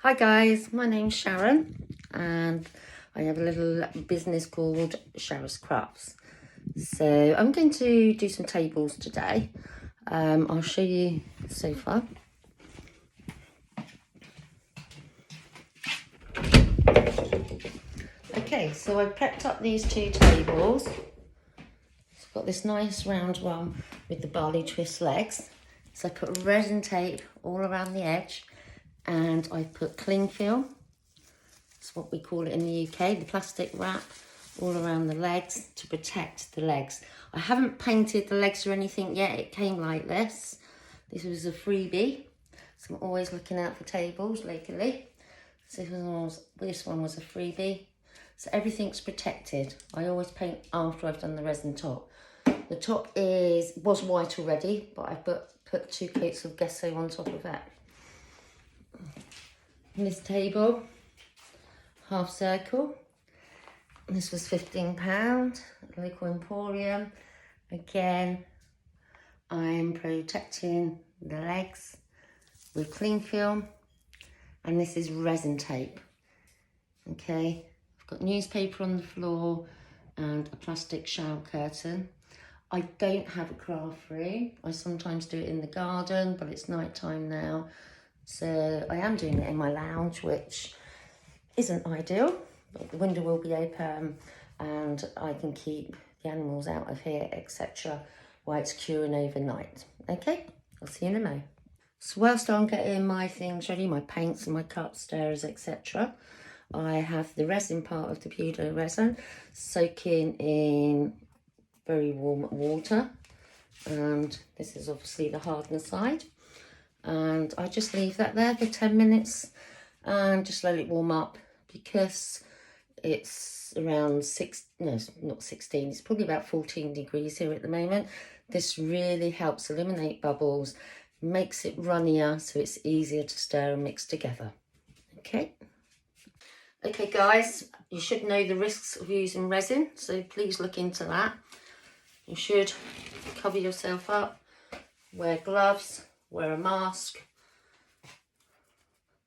Hi guys, my name's Sharon and I have a little business called Sharon's Crafts. So I'm going to do some tables today. I'll show you the sofa. Okay, so I prepped up these two tables. It's got this nice round one with the barley twist legs. So I put resin tape all around the edge and I put cling film. That's what we call it in the UK, the plastic wrap all around the legs to protect the legs. I haven't painted the legs or anything yet. It came like this. This was a freebie. So I'm always looking out for tables legally. So this one was a freebie. So everything's protected. I always paint after I've done the resin top. The top was white already, but I put 2 coats of gesso on top of that. And this table, half circle. This was £15, local emporium. Again, I'm protecting the legs with cling film, and this is resin tape. Okay, I've got newspaper on the floor and a plastic shower curtain. I don't have a craft room. I sometimes do it in the garden, but it's night time now. So I am doing it in my lounge, which isn't ideal, but the window will be open and I can keep the animals out of here, etc. while it's curing overnight. Okay, I'll see you in a moment. So whilst I'm getting my things ready, my paints and my cups, stirrers, etc., I have the resin part of the Pudo resin soaking in very warm water, and this is obviously the hardness side, and I just leave that there for 10 minutes and just let it warm up, because it's around not 16, it's probably about 14 degrees here at the moment. This really helps eliminate bubbles, makes it runnier so it's easier to stir and mix together. Okay guys, you should know the risks of using resin, so please look into that. You should cover yourself up, wear gloves, wear a mask.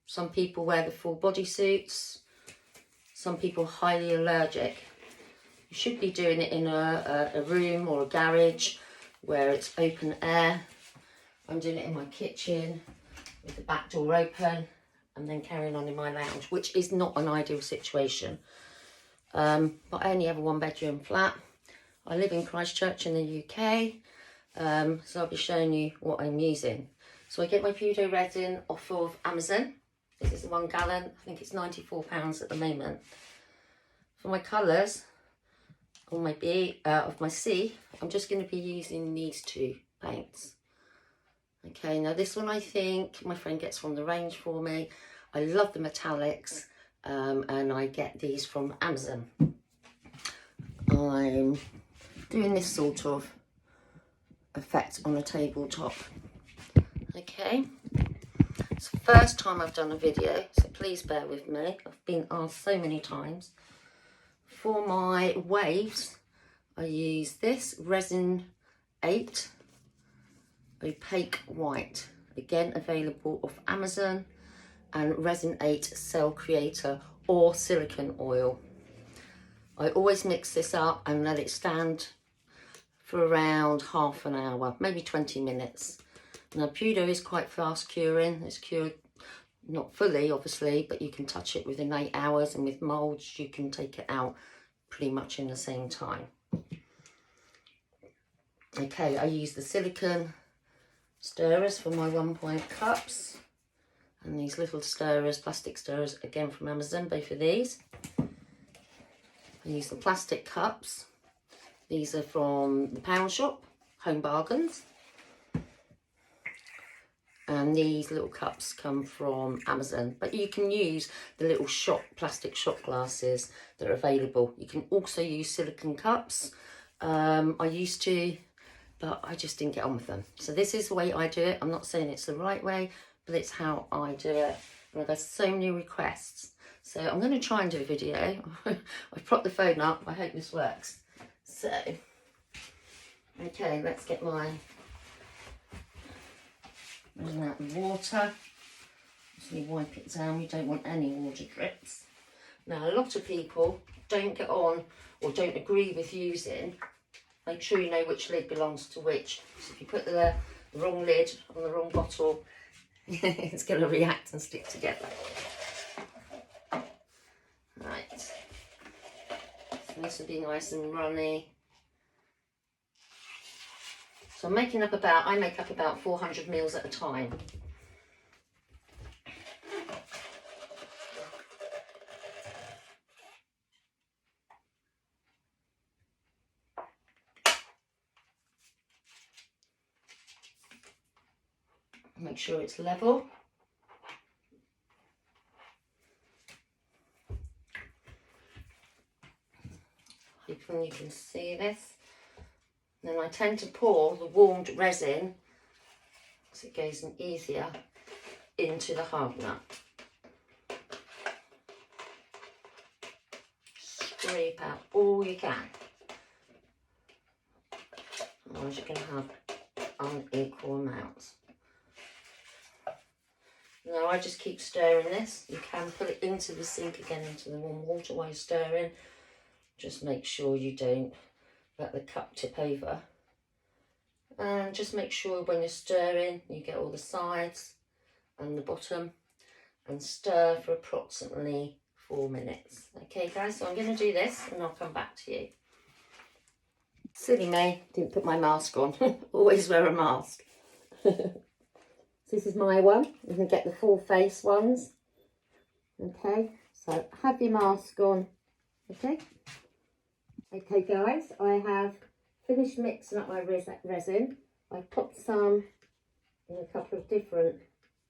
Some people wear the full body suits. Some people are highly allergic. You should be doing it in a room or a garage where it's open air. I'm doing it in my kitchen with the back door open and then carrying on in my lounge, which is not an ideal situation. But I only have a 1-bedroom flat. I live in Christchurch in the UK, so I'll be showing you what I'm using. So I get my Pudo resin off of Amazon. This is the 1 gallon, I think it's £94 at the moment. For my colours, on my B, of my C, I'm just going to be using these 2 paints. Okay, now this one I think my friend gets from the range for me. I love the metallics, and I get these from Amazon. I'm doing this sort of effect on a tabletop. Okay, it's the first time I've done a video, so please bear with me. I've been asked so many times. For my waves, I use this Resin 8 opaque white, again available off Amazon, and Resin 8 cell creator or silicone oil. I always mix this up and let it stand for around half an hour, maybe 20 minutes. Now Pudo is quite fast curing. It's cured not fully obviously, but you can touch it within 8 hours, and with moulds you can take it out pretty much in the same time. Okay, I use the silicone stirrers for my 1-point cups, and these little stirrers, plastic stirrers, again from Amazon, both of these. I use the plastic cups. These are from the pound shop, Home Bargains. And these little cups come from Amazon, but you can use the little plastic shot glasses that are available. You can also use silicone cups. I used to, but I just didn't get on with them. So this is the way I do it. I'm not saying it's the right way, but it's how I do it. And I've got so many requests. So I'm going to try and do a video. I've propped the phone up. I hope this works. So, okay, let's get my... Running out the water. So you wipe it down, we don't want any water drips. Now a lot of people don't get on or don't agree with using, make sure you know which lid belongs to which. So if you put the wrong lid on the wrong bottle, it's going to react and stick together. Right, so this will be nice and runny. So I make up about 400 ml at a time. Make sure it's level. Hopefully you can see this. Then I tend to pour the warmed resin, so it goes in easier, into the hard nut. Scrape out all you can. Otherwise you're going to have unequal amounts. Now I just keep stirring this. You can put it into the sink again, into the warm water while you're stirring. Just make sure you don't let the cup tip over. And just make sure when you're stirring, you get all the sides and the bottom, and stir for approximately 4 minutes. Okay guys, so I'm going to do this and I'll come back to you. Silly me, didn't put my mask on. Always wear a mask. This is my one. You can get the full face ones. Okay, so have your mask on. Okay. Okay guys, I have finished mixing up my resin. I popped some in a couple of different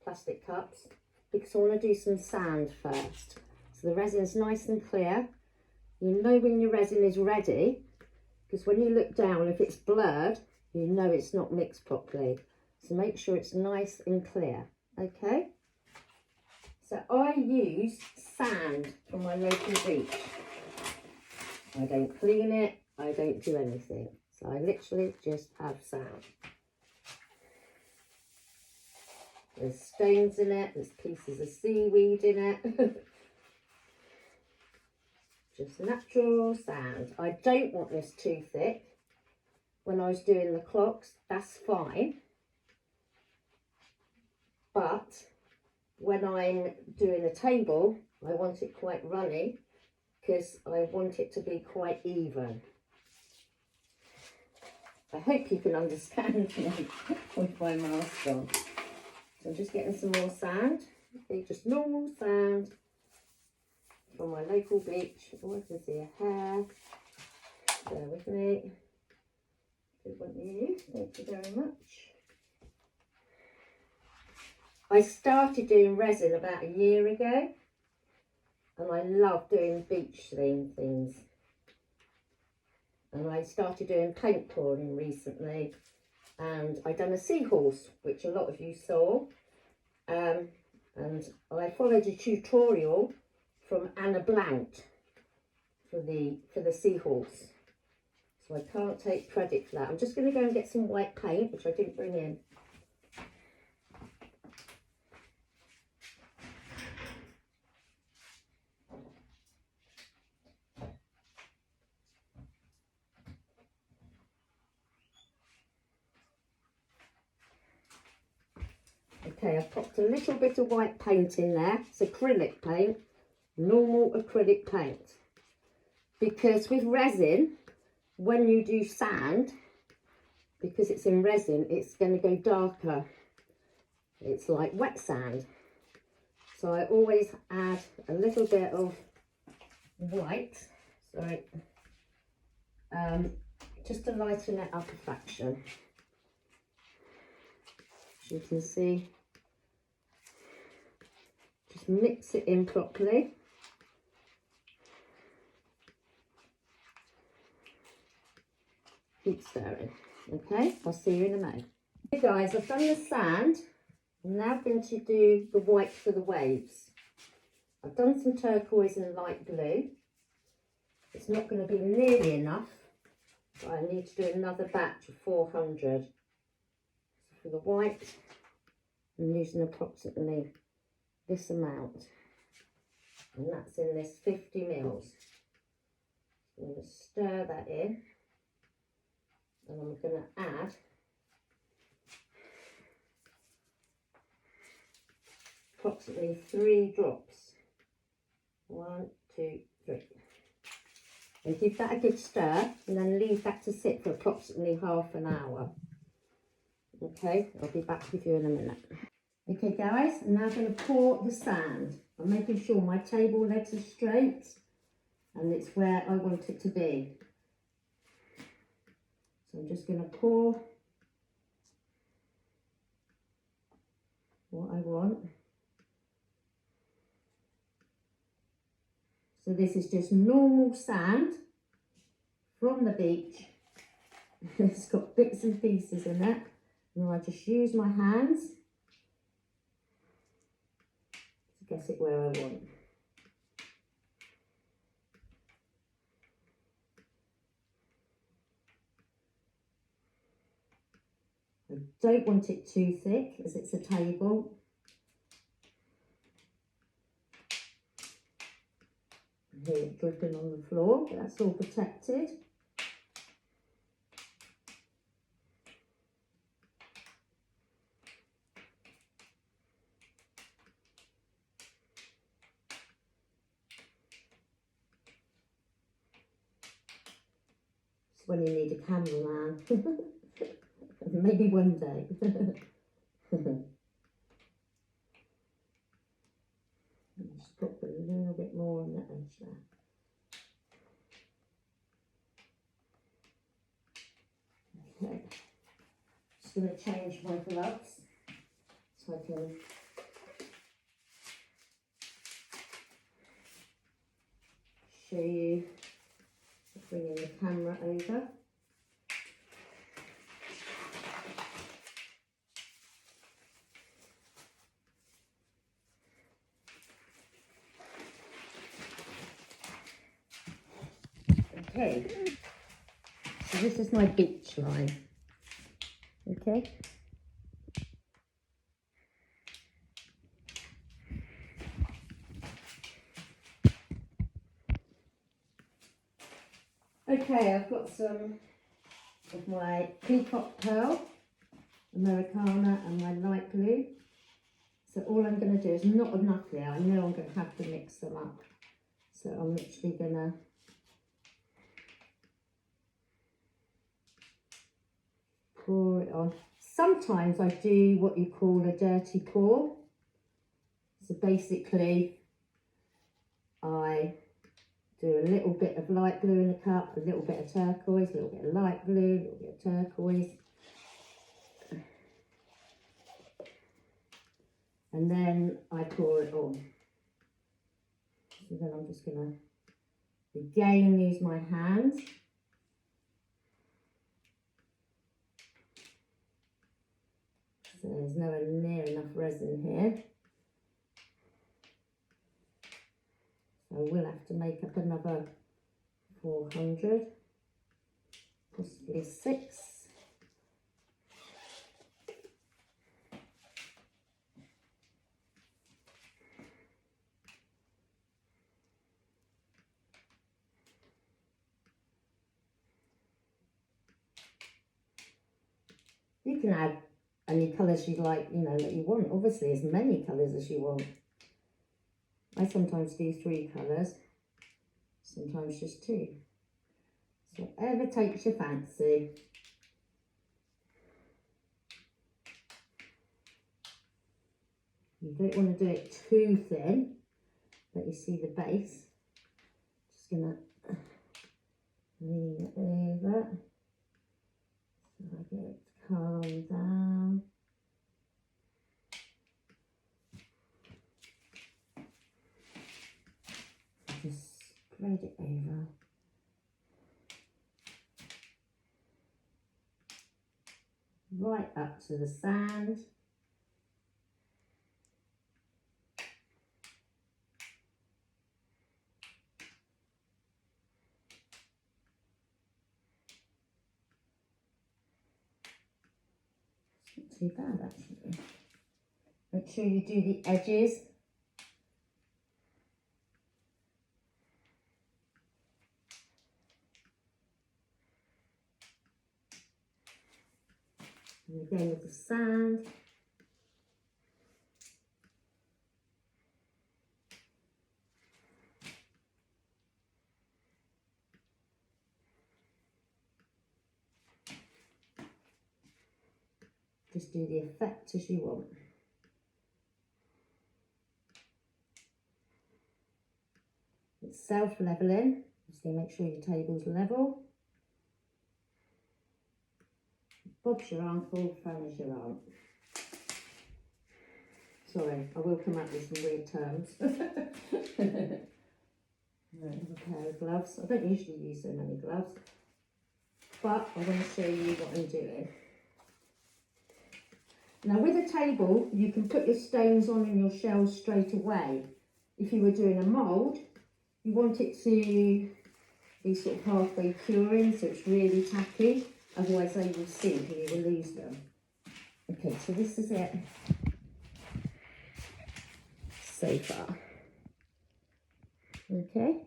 plastic cups because I want to do some sand first. So the resin's nice and clear. You know when your resin is ready, because when you look down, if it's blurred, you know it's not mixed properly. So make sure it's nice and clear, okay? So I use sand from my local beach. I don't clean it, I don't do anything. So I literally just have sand. There's stones in it, there's pieces of seaweed in it. Just natural sand. I don't want this too thick. When I was doing the clocks, that's fine. But when I'm doing a table, I want it quite runny because I want it to be quite even. I hope you can understand me with my mask on. So I'm just getting some more sand. Okay, just normal sand from my local beach. Oh, I can see a hair. Bear with me. Good one, you. Thank you very much. I started doing resin about a year ago, and I love doing beach theme things. And I started doing paint pouring recently, and I done a seahorse, which a lot of you saw. And I followed a tutorial from Anna Blount for the seahorse. So I can't take credit for that. I'm just going to go and get some white paint, which I didn't bring in. Okay, I've popped a little bit of white paint in there. It's acrylic paint, normal acrylic paint. Because with resin, when you do sand, because it's in resin, it's going to go darker. It's like wet sand. So I always add a little bit of white, sorry, just to lighten it up a fraction. As you can see, just mix it in properly. Keep stirring. Okay, I'll see you in a moment. Okay guys, I've done the sand. I'm now going to do the white for the waves. I've done some turquoise and light blue. It's not going to be nearly enough, but I need to do another batch of 400. So for the white, I'm using approximately this amount, and that's in this 50 mils. I'm going to stir that in, and I'm going to add approximately 3 drops. 1, 2, 3. And give that a good stir, and then leave that to sit for approximately half an hour. Okay, I'll be back with you in a minute. Okay guys, I'm now going to pour the sand. I'm making sure my table legs are straight and it's where I want it to be. So I'm just going to pour what I want. So this is just normal sand from the beach. It's got bits and pieces in it. And I just use my hands to get it where I want. I don't want it too thick as it's a table. Here it's dripping on the floor, but that's all protected. It's when you need a cameraman. Maybe one day. Just put a little bit more on the edge there. Okay, just going to change my gloves so I can show you, bringing the camera over. Okay, so this is my beach line. Okay. Okay, I've got some of my peacock pearl, Americana, and my light blue. So all I'm going to do is not enough here. I know I'm going to have to mix them up. So I'm literally going to pour it on. Sometimes I do what you call a dirty pour. So basically I do a little bit of light blue in a cup, a little bit of turquoise, a little bit of light blue, a little bit of turquoise. And then I pour it on. So then I'm just going to again use my hands. So there's nowhere near enough resin here. So I will have to make up another 400, possibly 6. You can add any colours you like, you know, that you want. Obviously, as many colours as you want. I sometimes do 3 colours, sometimes just 2. So whatever takes your fancy. You don't want to do it too thin, but you see the base. Just going to lean it over so I get it to calm down. Just spread it over. Right up to the sand. It's not too bad actually. Make sure you do the edges And again with the sand. Just do the effect as you want. It's self-leveling, so make sure your table's level. Bob's your uncle, Fanny's your aunt. Sorry, I will come up with some weird terms. Another pair of gloves. I don't usually use so many gloves, but I want to show you what I'm doing. Now with a table, you can put your stones on and your shells straight away. If you were doing a mould, you want it to be sort of halfway curing, so it's really tacky, otherwise they will sink and you will lose them. Okay, so this is it so far. Okay.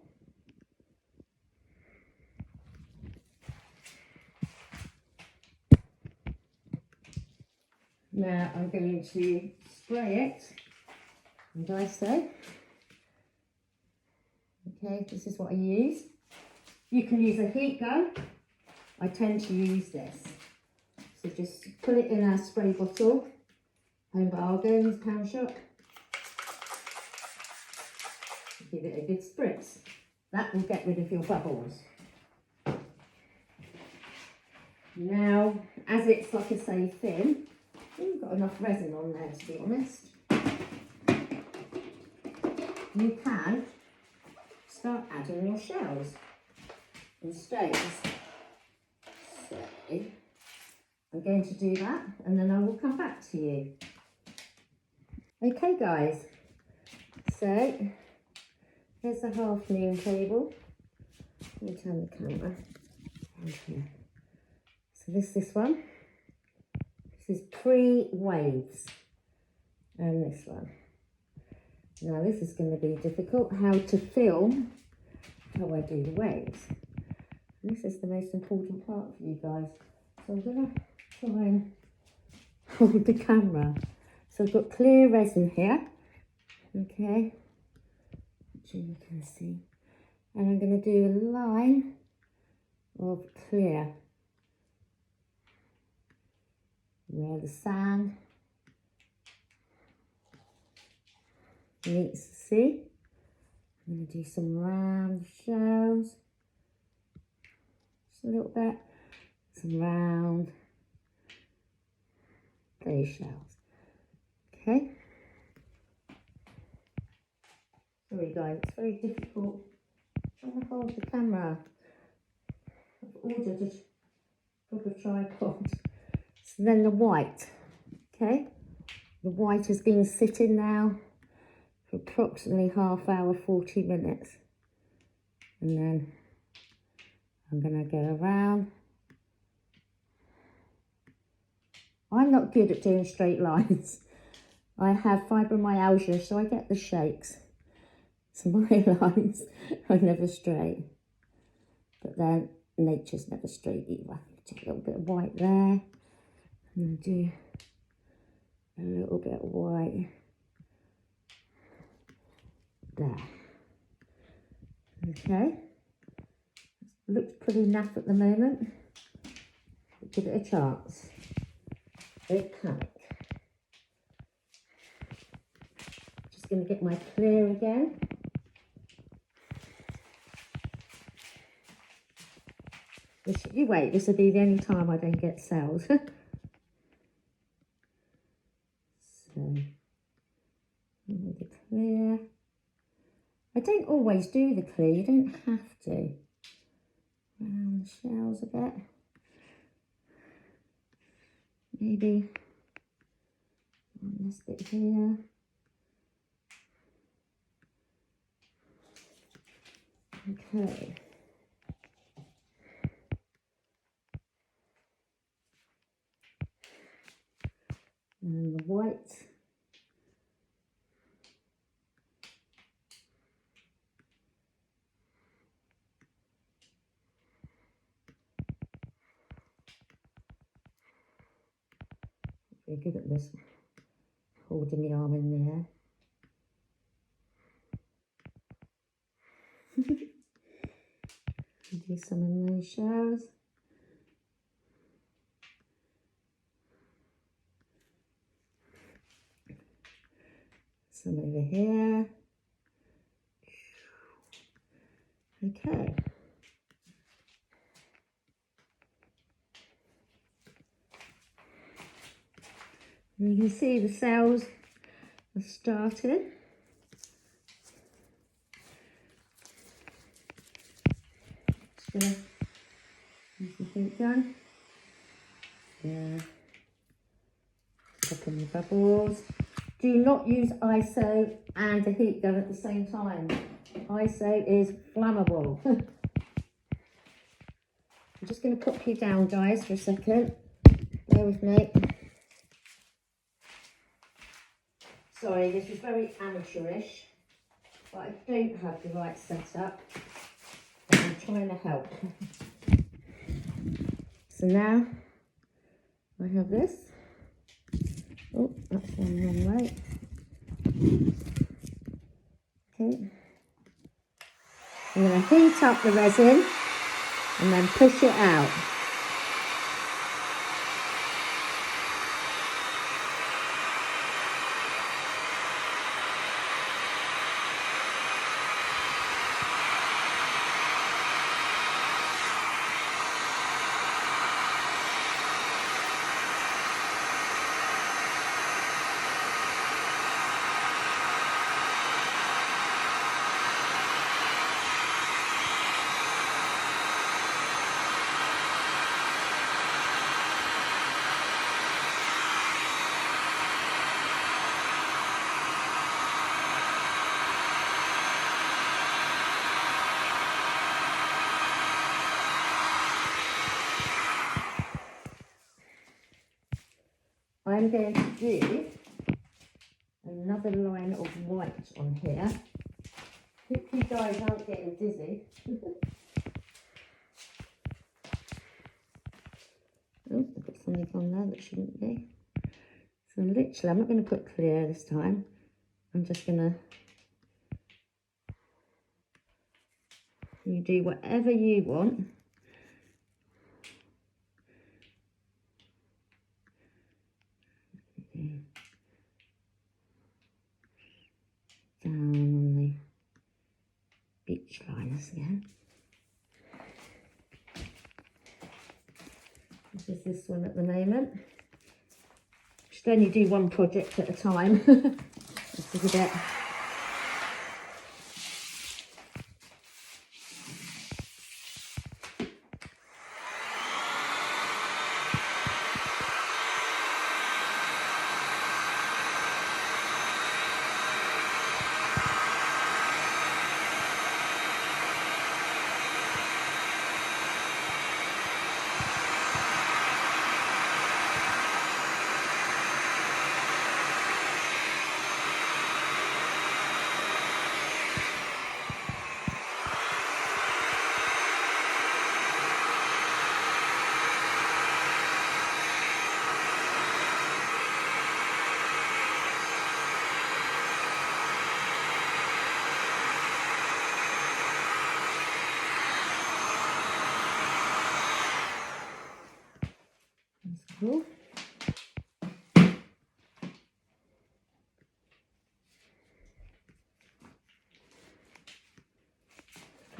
Now I'm going to spray it, and I say, okay, this is what I use. You can use a heat gun. I tend to use this. So just put it in a spray bottle, Home Bargains, pound shop. Give it a good spritz. That will get rid of your bubbles. Now, as it's, like I say, thin, you've got enough resin on there, to be honest. You can start adding your shells and stones. So, I'm going to do that and then I will come back to you. Okay guys, so here's the half moon table. Let me turn the camera around here. So this one. This is pre-waves, and this one. Now this is going to be difficult, how to film how I do the waves. And this is the most important part for you guys. So I'm going to try and hold the camera. So I've got clear resin here, okay, which you can see. And I'm going to do a line of clear where the sand meets the sea. I'm going to do some round shells, just a little bit, some round those shells. Okay. Sorry guys, it's very difficult trying to hold the camera. I've ordered a proper tripod. So then the white, okay? The white has been sitting now for approximately half hour, 40 minutes. And then I'm going to go around. I'm not good at doing straight lines. I have fibromyalgia, so I get the shakes. So my lines are never straight. But then nature's never straight either. Do a little bit of white there. And do a little bit of white there. Okay. Looks pretty naff at the moment. Give it a chance. Don't panic. Just going to get my clear again. You wait, this will be the only time I don't get cells. So, the clear. I don't always do the clear, you don't have to. Round the shells a bit. Maybe on this bit here. Okay. And the white. Very good at this, holding the arm in the air. Do some in those shells. Some over here. Okay. And you can see the cells are starting. Just gonna use the heat gun. Yeah. Pop in the bubbles. Do not use ISO and a heat gun at the same time. ISO is flammable. I'm just going to pop you down, guys, for a second. Bear with me. Sorry, this is very amateurish, but I don't have the right setup. But I'm trying to help. So now I have this. Oh, that's going the wrong way. Okay. I'm going to heat up the resin and then push it out. I'm going to do another line of white on here. Hope you guys aren't getting dizzy. Oh, I've got something on there that shouldn't be. So literally, I'm not going to put clear this time. I'm just going to, you do whatever you want. Down on the beach liners again. This is this one at the moment. Should only do one project at a time. This is a bit. Cool.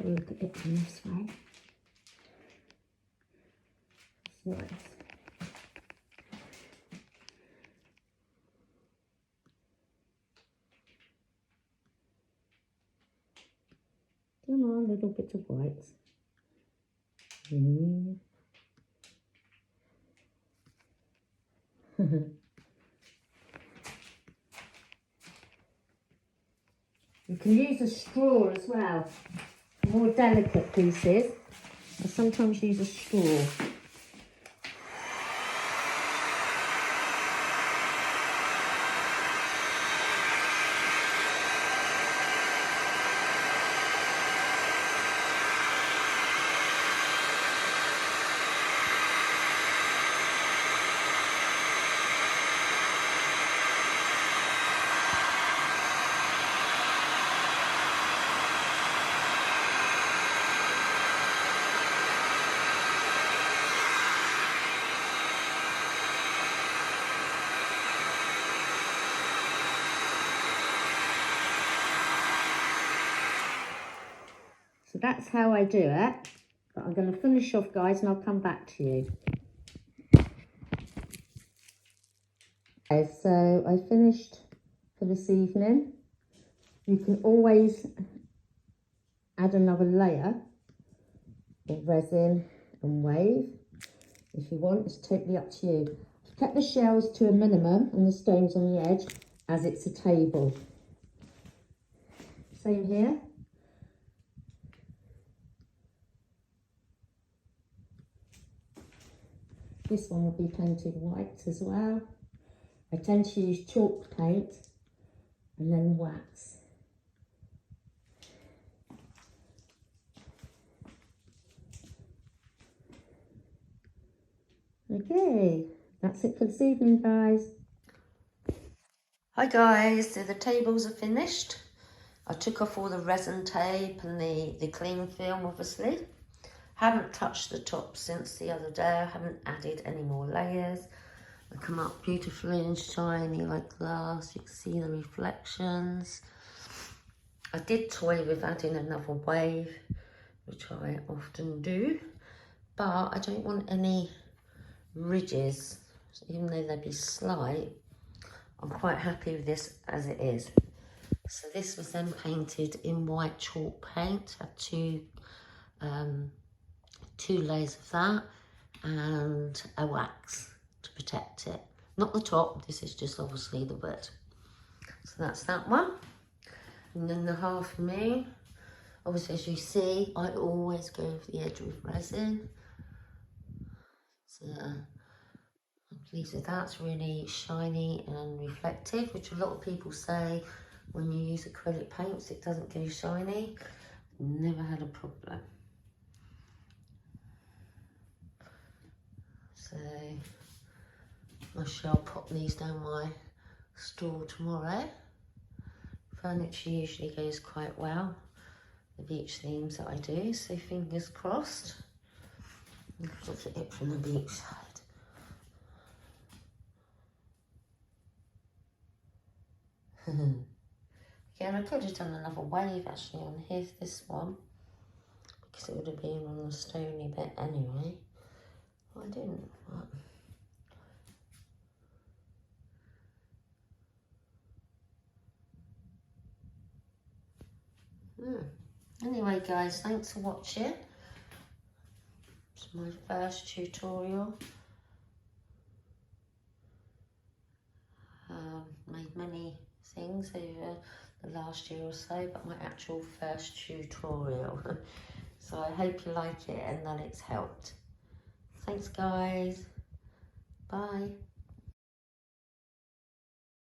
Look at it from this way. It's nice. Come on, little bit of white. You can use a straw as well. More delicate pieces, I sometimes use a straw. So that's how I do it. But I'm going to finish off, guys, and I'll come back to you. Okay, so I finished for this evening. You can always add another layer of resin and wave if you want. It's totally up to you. I've kept the shells to a minimum and the stones on the edge as it's a table. Same here. This one will be painted white as well. I tend to use chalk paint and then wax. Okay, that's it for this evening, guys. Hi guys, so the tables are finished. I took off all the resin tape and the cling film, obviously. Haven't touched the top since the other day. I haven't added any more layers. They come up beautifully and shiny like glass. You can see the reflections. I did toy with adding another wave, which I often do, but I don't want any ridges, even though they'd be slight. I'm quite happy with this as it is. So this was then painted in white chalk paint. I had two layers of that and a wax to protect it. Not the top, this is just obviously the bit. So that's that one. And then the half moon. Obviously, as you see, I always go over the edge with resin. So I'm pleased with that. It's really shiny and reflective, which a lot of people say when you use acrylic paints it doesn't go shiny. Never had a problem. So I shall pop these down my store tomorrow. Furniture usually goes quite well, the beach themes that I do, so fingers crossed. Look at it from the beach side. Again, I could have done another wave actually on here, this one, because it would have been on the stony bit anyway. Well, I didn't. Anyway, guys, thanks for watching. It's my first tutorial. Made many things over the last year or so, but my actual first tutorial. So I hope you like it and that it's helped. Thanks, guys. Bye.